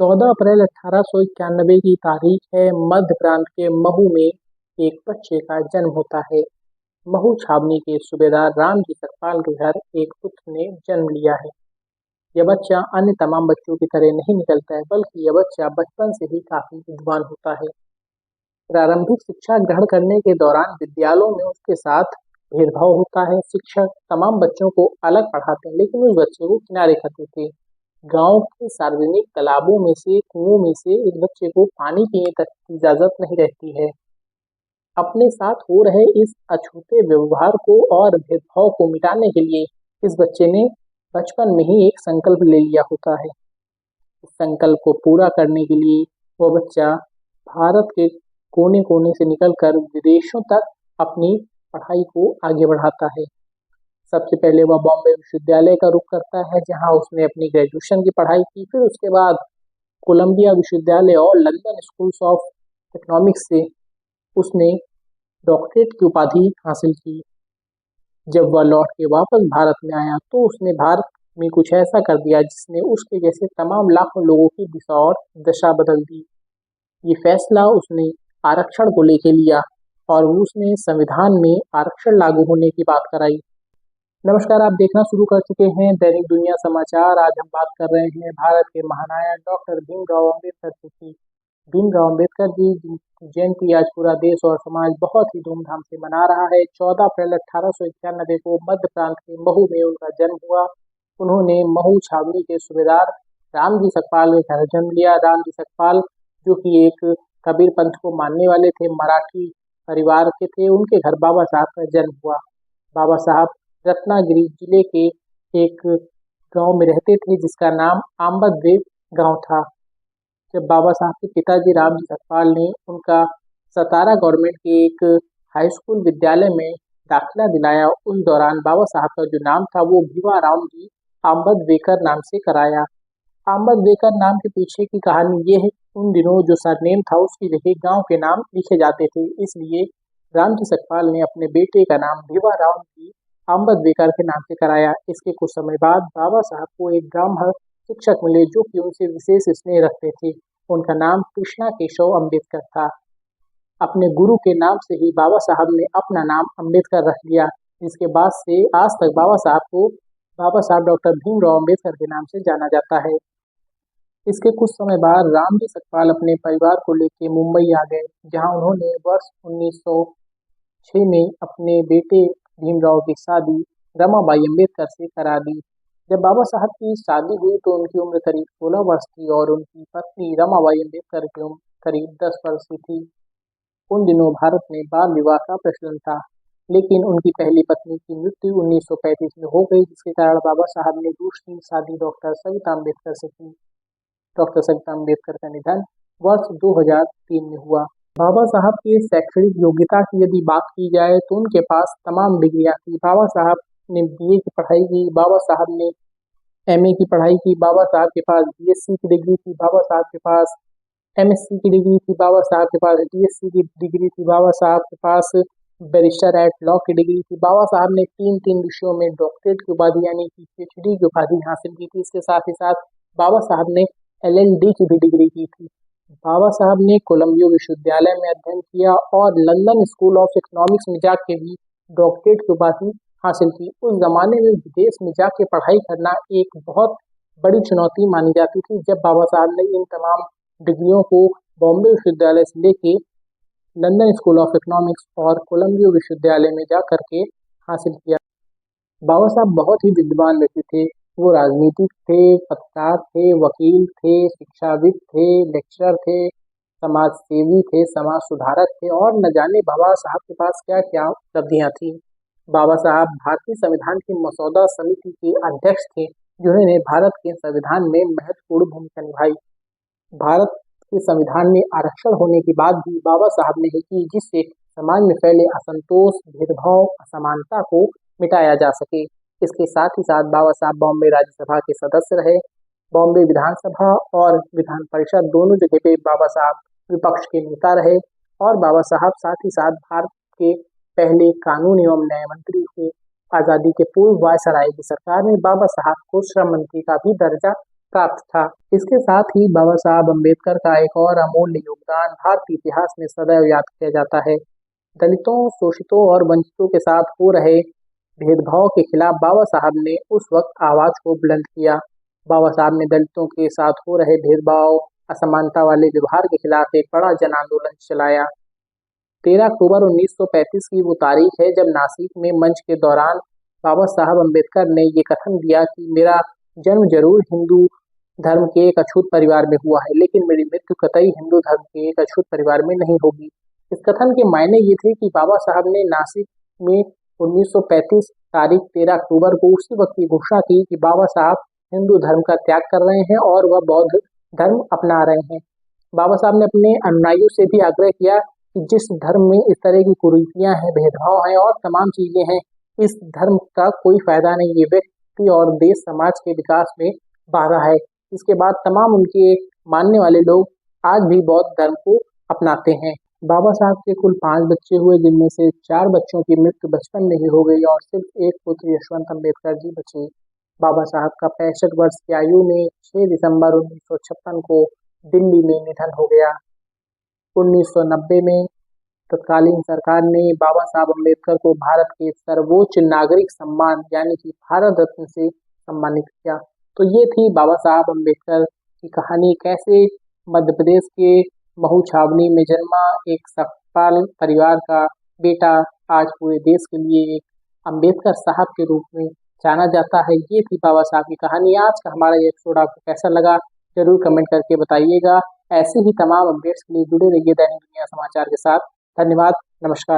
14 अप्रैल 1891 की तारीख है। मध्य प्रांत के महू में एक बच्चे का जन्म होता है। महू छावनी के सूबेदार रामजी सकपाल के घर एक पुत्र ने जन्म लिया है। यह बच्चा अन्य तमाम बच्चों की तरह नहीं निकलता है, बल्कि यह बच्चा बचपन से ही काफी विद्वान होता है। प्रारंभिक शिक्षा ग्रहण करने के दौरान विद्यालयों में उसके साथ भेदभाव होता है। शिक्षक तमाम बच्चों को अलग पढ़ाते हैं, लेकिन उस बच्चे को किनारे करते थे। गांव के सार्वजनिक तालाबों में से, कुओं में से इस बच्चे को पानी पीने तक की इजाजत नहीं रहती है। अपने साथ हो रहे इस अछूते व्यवहार को और भेदभाव को मिटाने के लिए इस बच्चे ने बचपन में ही एक संकल्प ले लिया होता है। इस संकल्प को पूरा करने के लिए वह बच्चा भारत के कोने कोने से निकलकर विदेशों तक अपनी पढ़ाई को आगे बढ़ाता है। सबसे पहले वह बॉम्बे विश्वविद्यालय का रुख करता है, जहां उसने अपनी ग्रेजुएशन की पढ़ाई की। फिर उसके बाद कोलंबिया विश्वविद्यालय और लंदन स्कूल्स ऑफ इकोनॉमिक्स से उसने डॉक्टरेट की उपाधि हासिल की। जब वह लौट के वापस भारत में आया तो उसने भारत में कुछ ऐसा कर दिया जिसने उसके जैसे तमाम लाखों लोगों की दिशा और दशा बदल दी। ये फैसला उसने आरक्षण को लेके लिया और उसने संविधान में आरक्षण लागू होने की बात कराई। नमस्कार, आप देखना शुरू कर चुके हैं दैनिक दुनिया समाचार। आज हम बात कर रहे हैं भारत के महानायक डॉक्टर भीमराव अम्बेडकर जी की। भीमराव अम्बेडकर जी जिनकी जयंती आज पूरा देश और समाज बहुत ही धूमधाम से मना रहा है। 14 अप्रैल 1891 को मध्य प्रांत के महू में उनका जन्म हुआ। उन्होंने महू छावनी के सूबेदार रामजी सकपाल के घर जन्म लिया। रामजी सकपाल जो कि एक कबीर पंथ को मानने वाले थे, मराठी परिवार के थे, उनके घर बाबा साहब का जन्म हुआ। बाबा साहब रत्नागिरी जिले के एक गांव में रहते थे जिसका नाम आम्बद्वेप गांव था। जब बाबा साहब के पिताजी रामजी सकपाल ने उनका सतारा गवर्नमेंट के एक हाई स्कूल विद्यालय में दाखिला दिलाया, उस दौरान बाबा साहब का जो नाम था वो भीमा राव जी आम्बद्वेकर नाम से कराया। आम्बद्वेकर नाम के पीछे की कहानी ये है, उन दिनों जो सरनेम था उसकी जगह गांव के नाम लिखे जाते थे, इसलिए रामजी सकपाल ने अपने बेटे का नाम भीमा राव जी आम्बद्वेकर के नाम से कराया। इसके कुछ समय बाद बाबा साहब को एक ब्राह्मण शिक्षक मिले जो कि उनसे विशेष स्नेह रखते थे। उनका नाम कृष्णा केशव अम्बेडकर था। अपने गुरु के नाम से ही बाबा साहब ने अपना नाम अम्बेडकर रख लिया, जिसके बाद से आज तक बाबा साहब को बाबा साहब डॉक्टर भीमराव अम्बेडकर के नाम से जाना जाता है। इसके कुछ समय बाद रामजी सकपाल अपने परिवार को लेकर मुंबई आ गए, जहां उन्होंने वर्ष 1906 में अपने बेटे भीमराव की शादी रमाबाई अम्बेडकर से करा दी। जब बाबा साहब की शादी हुई तो उनकी उम्र करीब 16 वर्ष थी और उनकी पत्नी रमाबाई अम्बेडकर की उम्र करीब 10 वर्ष की थी। उन दिनों भारत में बाल विवाह का प्रचलन था, लेकिन उनकी पहली पत्नी की मृत्यु 1935 में हो गई, जिसके कारण बाबा साहब ने दूसरी शादी डॉक्टर सविता अम्बेडकर से की। डॉक्टर सविता अम्बेडकर का निधन वर्ष 2003 में हुआ। बाबा साहब की शैक्षणिक योग्यता की यदि बात की जाए तो उनके पास तमाम डिग्रियां थी। बाबा साहब ने बीए की पढ़ाई की, बाबा साहब ने एमए की पढ़ाई की, बाबा साहब के पास बीएससी की डिग्री थी, बाबा साहब के पास एमएससी की डिग्री थी, बाबा साहब के पास डीएससी की डिग्री थी, बाबा साहब के पास बैरिस्टर एट लॉ की डिग्री थी। बाबा साहब ने तीन तीन विषयों में डॉक्टरेट की उपाधि यानी कि पीएचडी की उपाधि हासिल की थी। इसके साथ ही साथ बाबा साहब ने एलएलडी की भी डिग्री की थी। बाबा साहब ने कोलंबिया विश्वविद्यालय में अध्ययन किया और लंदन स्कूल ऑफ इकोनॉमिक्स में जाके भी डॉक्टरेट की उपाधि हासिल की। उस जमाने में विदेश में जाके पढ़ाई करना एक बहुत बड़ी चुनौती मानी जाती थी। जब बाबा साहब ने इन तमाम डिग्रियों को बॉम्बे विश्वविद्यालय से लेके लंदन स्कूल ऑफ इकोनॉमिक्स और कोलंबिया विश्वविद्यालय में जा करके हासिल किया। बाबा साहब बहुत ही विद्वान व्यक्ति थे। वो राजनीतिक थे, पत्रकार थे, वकील थे, शिक्षाविद थे, लेक्चरर थे, समाज सेवी थे, समाज सुधारक थे और न जाने बाबा साहब के पास क्या क्या उपलब्धियां थी। बाबा साहब भारतीय संविधान की मसौदा समिति के अध्यक्ष थे, जिन्होंने भारत के संविधान में महत्वपूर्ण भूमिका निभाई। भारत के संविधान में आरक्षण होने के बाद भी बाबा साहब ने ही की, जिससे समाज में फैले असंतोष, भेदभाव, असमानता को मिटाया जा सके। इसके साथ ही साथ बाबा साहब बॉम्बे राज्यसभा के सदस्य रहे। बॉम्बे विधानसभा और विधान परिषद दोनों जगह पे बाबा साहब विपक्ष के नेता रहे और बाबा साहब साथ ही साथ भारत के पहले कानून एवं न्याय मंत्री थे। आजादी के पूर्व वायसराय की सरकार ने बाबा साहब को श्रम मंत्री का भी दर्जा प्राप्त था। इसके साथ ही बाबा साहब अम्बेडकर का एक और अमूल्य योगदान भारतीय इतिहास में सदैव याद किया जाता है। दलितों, शोषितों और वंचितों के साथ हो रहे भेदभाव के खिलाफ बाबा साहब ने उस वक्त आवाज को बुलंद किया। बाबा साहब ने दलितों के साथ हो रहे भेदभाव, असमानता वाले व्यवहार के खिलाफ एक बड़ा जन आंदोलन चलाया। 13 अक्टूबर 1935 की वो तारीख है जब नासिक में मंच के दौरान बाबा साहब अम्बेडकर ने ये कथन दिया कि मेरा जन्म जरूर हिंदू धर्म के एक अछूत परिवार में हुआ है, लेकिन मेरी मृत्यु कतई हिंदू धर्म के एक अछूत परिवार में नहीं होगी। इस कथन के मायने ये थे कि बाबा साहब ने नासिक में 1935 तारीख 13 अक्टूबर को उसी वक्त ये घोषणा की कि बाबा साहब हिंदू धर्म का त्याग कर रहे हैं और वह बौद्ध धर्म अपना रहे हैं। बाबा साहब ने अपने अनुयायियों से भी आग्रह किया कि जिस धर्म में इस तरह की कुरीतियां हैं, भेदभाव हैं और तमाम चीजें हैं, इस धर्म का कोई फायदा नहीं, ये व्यक्ति और देश समाज के विकास में बाधा है। इसके बाद तमाम उनके मानने वाले लोग आज भी बौद्ध धर्म को अपनाते हैं। बाबा साहब के कुल 5 बच्चे हुए, जिनमें से 4 बच्चों की मृत्यु बचपन में ही हो गई और सिर्फ एक पुत्र यशवंत अम्बेडकर जी बचे। बाबा साहब का 65 वर्ष की आयु में 6 दिसंबर 1956 को दिल्ली में निधन हो गया। 1990 में तत्कालीन सरकार ने बाबा साहब अम्बेडकर को भारत के सर्वोच्च नागरिक सम्मान यानी कि भारत रत्न से सम्मानित किया। तो ये थी बाबा साहब अम्बेडकर की कहानी, कैसे मध्य प्रदेश के महू छावनी में जन्मा एक सपपाल परिवार का बेटा आज पूरे देश के लिए एक अम्बेडकर साहब के रूप में जाना जाता है। ये थी बाबा साहब की कहानी। आज का हमारा ये एपिसोड आपको कैसा लगा जरूर कमेंट करके बताइएगा। ऐसे ही तमाम अपडेट्स के लिए जुड़े रहिए दैनिक दुनिया समाचार के साथ। धन्यवाद, नमस्कार।